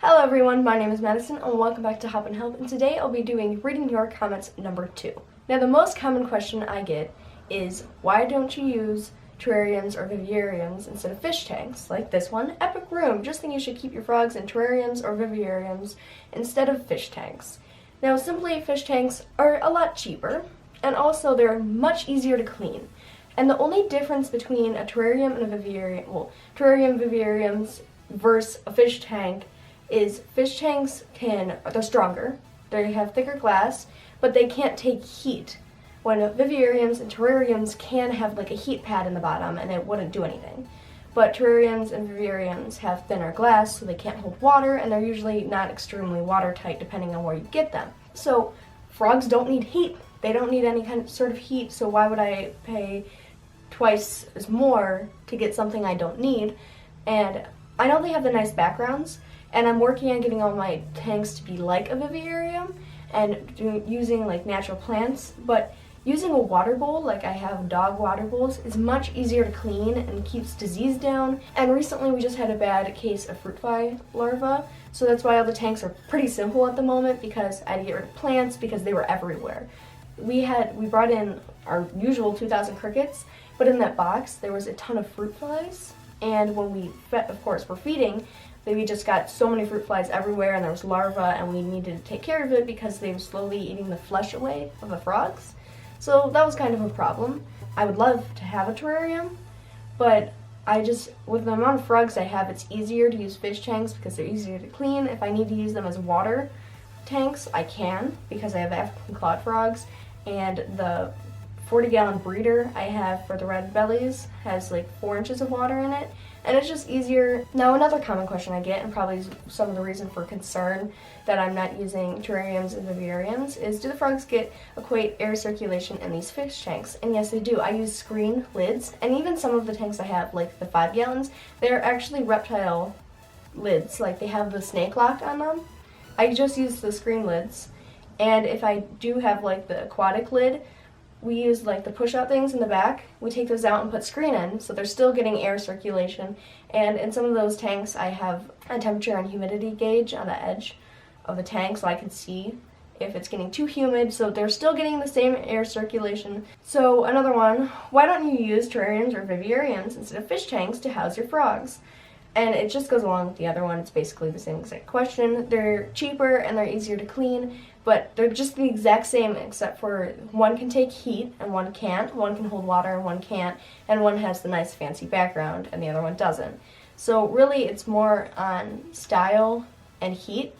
Hello everyone, my name is Madison and welcome back to Hopp'in and today I'll be doing reading your comments number 2. Now the most common question I get is why don't you use terrariums or vivariums instead of fish tanks? Like this one, Epic Room, just think you should keep your frogs in terrariums or vivariums instead of fish tanks. Now simply fish tanks are a lot cheaper and also they're much easier to clean. And the only difference between a terrarium and a vivarium, terrarium vivariums versus a fish tank is fish tanks they're stronger, they have thicker glass, but they can't take heat. When vivariums and terrariums can have like a heat pad in the bottom and it wouldn't do anything. But terrariums and vivariums have thinner glass, so they can't hold water, and they're usually not extremely watertight depending on where you get them. So frogs don't need heat. They don't need any sort of heat, so why would I pay twice as more to get something I don't need? And I know they have the nice backgrounds, and I'm working on getting all my tanks to be like a vivarium and using like natural plants, but using a water bowl, like I have dog water bowls, is much easier to clean and keeps disease down. And recently we just had a bad case of fruit fly larvae, so that's why all the tanks are pretty simple at the moment, because I had to get rid of plants because they were everywhere. We brought in our usual 2,000 crickets, but in that box there was a ton of fruit flies, and when we, of course, were feeding, we just got so many fruit flies everywhere, and there was larvae, and we needed to take care of it because they were slowly eating the flesh away of the frogs. So that was kind of a problem. I would love to have a terrarium, but with the amount of frogs I have, it's easier to use fish tanks because they're easier to clean. If I need to use them as water tanks, I can, because I have African clawed frogs, and the 40-gallon breeder I have for the red bellies has like 4 inches of water in it, and it's just easier. Now another common question I get, and probably some of the reason for concern that I'm not using terrariums and vivariums, is do the frogs equate air circulation in these fish tanks? And yes, they do. I use screen lids, and even some of the tanks I have, like the 5 gallons, they're actually reptile lids, like they have the snake lock on them. I just use the screen lids, and if I do have like the aquatic lid, we use like the push-out things in the back. We take those out and put screen in, so they're still getting air circulation. And in some of those tanks, I have a temperature and humidity gauge on the edge of the tank, so I can see if it's getting too humid, so they're still getting the same air circulation. So another one, why don't you use terrariums or vivariums instead of fish tanks to house your frogs? And it just goes along with the other one. It's basically the same exact question. They're cheaper and they're easier to clean, but they're just the exact same, except for one can take heat and one can't. One can hold water and one can't, and one has the nice fancy background and the other one doesn't. So really it's more on style and heat,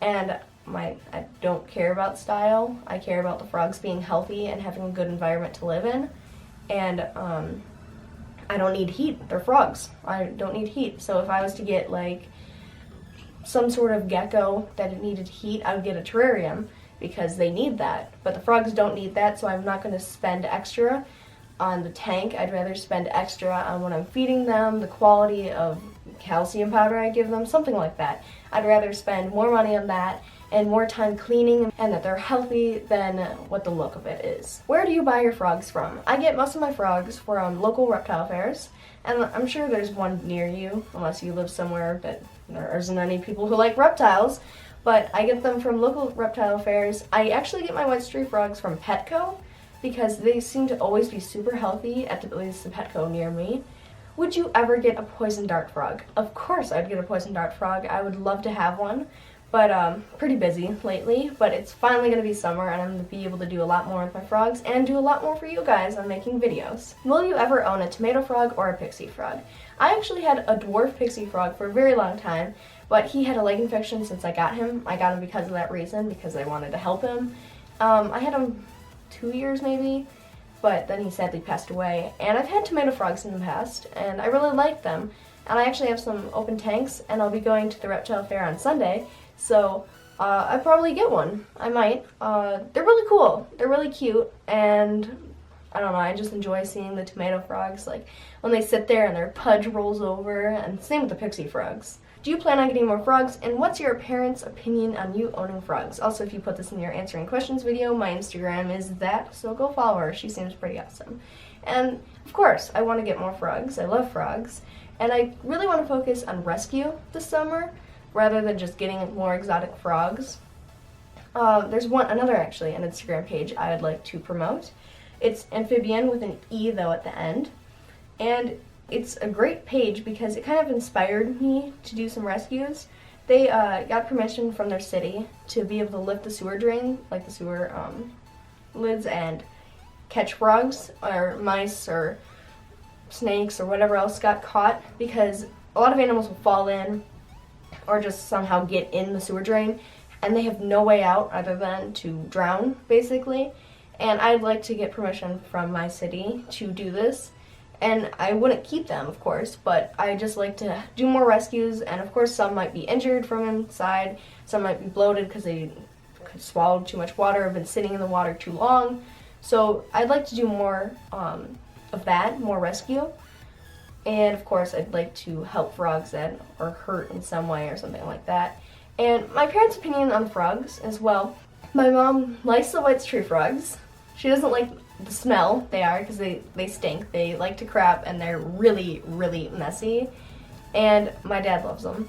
and I don't care about style. I care about the frogs being healthy and having a good environment to live in, and I don't need heat. They're frogs. I don't need heat. So if I was to get like some sort of gecko that it needed heat, I would get a terrarium because they need that. But the frogs don't need that, so I'm not going to spend extra on the tank. I'd rather spend extra on when I'm feeding them, the quality of calcium powder I give them, something like that. I'd rather spend more money on that and more time cleaning and that they're healthy than what the look of it is. Where do you buy your frogs from? I get most of my frogs from local reptile fairs, and I'm sure there's one near you, unless you live somewhere that there isn't any people who like reptiles, but I get them from local reptile fairs. I actually get my white stray frogs from Petco because they seem to always be super healthy at least the Petco near me. Would you ever get a poison dart frog? Of course I'd get a poison dart frog. I would love to have one, but pretty busy lately. But it's finally going to be summer, and I'm going to be able to do a lot more with my frogs and do a lot more for you guys on making videos. Will you ever own a tomato frog or a pixie frog? I actually had a dwarf pixie frog for a very long time, but he had a leg infection since I got him. I got him because of that reason, because I wanted to help him. I had him 2 years maybe, but then he sadly passed away. And I've had tomato frogs in the past, and I really like them. And I actually have some open tanks, and I'll be going to the reptile fair on Sunday, so I'd probably get one. I might. They're really cool. They're really cute, and I don't know, I just enjoy seeing the tomato frogs, like when they sit there and their pudge rolls over, and same with the pixie frogs. Do you plan on getting more frogs, and what's your parents' opinion on you owning frogs? Also, if you put this in your answering questions video, my Instagram is that, so go follow her. She seems pretty awesome. And of course, I want to get more frogs. I love frogs, and I really want to focus on rescue this summer. rather than just getting more exotic frogs. There's another actually, an Instagram page I would like to promote. It's amphibian with an E though at the end. And it's a great page because it kind of inspired me to do some rescues. They got permission from their city to be able to lift the sewer drain, like the sewer lids, and catch frogs or mice or snakes or whatever else got caught, because a lot of animals will fall in or just somehow get in the sewer drain and they have no way out other than to drown, basically. And I'd like to get permission from my city to do this. And I wouldn't keep them, of course, but I just like to do more rescues, and of course some might be injured from inside, some might be bloated because they swallowed too much water or been sitting in the water too long. So I'd like to do more of that, more rescue. And of course I'd like to help frogs that are hurt in some way or something like that. And my parents' opinion on frogs as well. My mom likes the white tree frogs. She doesn't like the smell they are because they stink. They like to crap and they're really, really messy. And my dad loves them.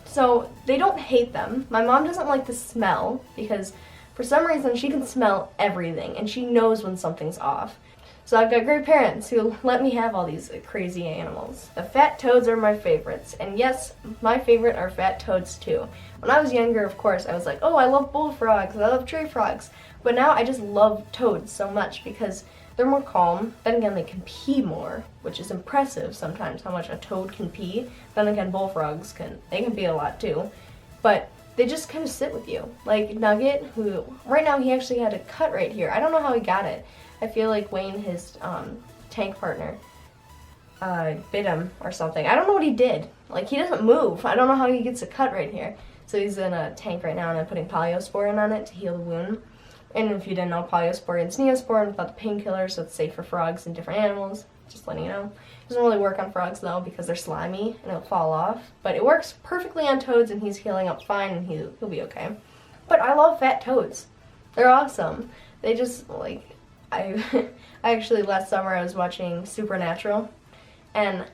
So they don't hate them. My mom doesn't like the smell because for some reason she can smell everything and she knows when something's off. So I've got great parents who let me have all these crazy animals. The fat toads are my favorites. And yes, my favorite are fat toads too. When I was younger, of course, I was like, oh, I love bullfrogs, I love tree frogs. But now I just love toads so much because they're more calm. Then again, they can pee more, which is impressive sometimes how much a toad can pee. Then again, bullfrogs can pee a lot too. But they just kind of sit with you. Like Nugget, who right now he actually had a cut right here. I don't know how he got it. I feel like Wayne, his tank partner, bit him or something. I don't know what he did. Like, he doesn't move. I don't know how he gets a cut right here. So he's in a tank right now, and I'm putting polyosporin on it to heal the wound. And if you didn't know, polyosporin is Neosporin without the painkiller, so it's safe for frogs and different animals. Just letting you know. It doesn't really work on frogs, though, because they're slimy, and it'll fall off. But it works perfectly on toads, and he's healing up fine, and he'll be okay. But I love fat toads. They're awesome. They just, like... I actually, last summer, I was watching Supernatural, and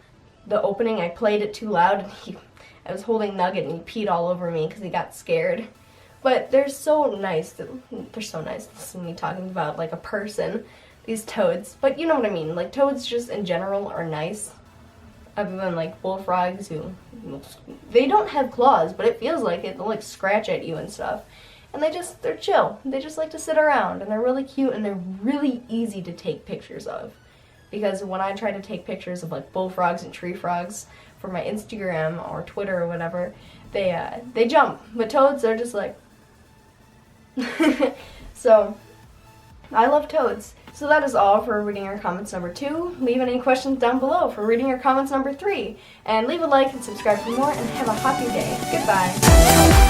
the opening, I played it too loud, and I was holding Nugget, and he peed all over me because he got scared. But they're so nice. They're so nice. This is me talking about, like, a person, these toads. But you know what I mean. Like, toads just in general are nice, other than, like, bullfrogs who, they don't have claws, but it feels like it. They'll, like, scratch at you and stuff. And they're chill. They just like to sit around, and they're really cute, and they're really easy to take pictures of. Because when I try to take pictures of like bullfrogs and tree frogs for my Instagram or Twitter or whatever, they jump. But toads, they're just like... So, I love toads. So that is all for reading your comments number 2. Leave any questions down below for reading your comments number 3. And leave a like and subscribe for more, and have a happy day. Goodbye.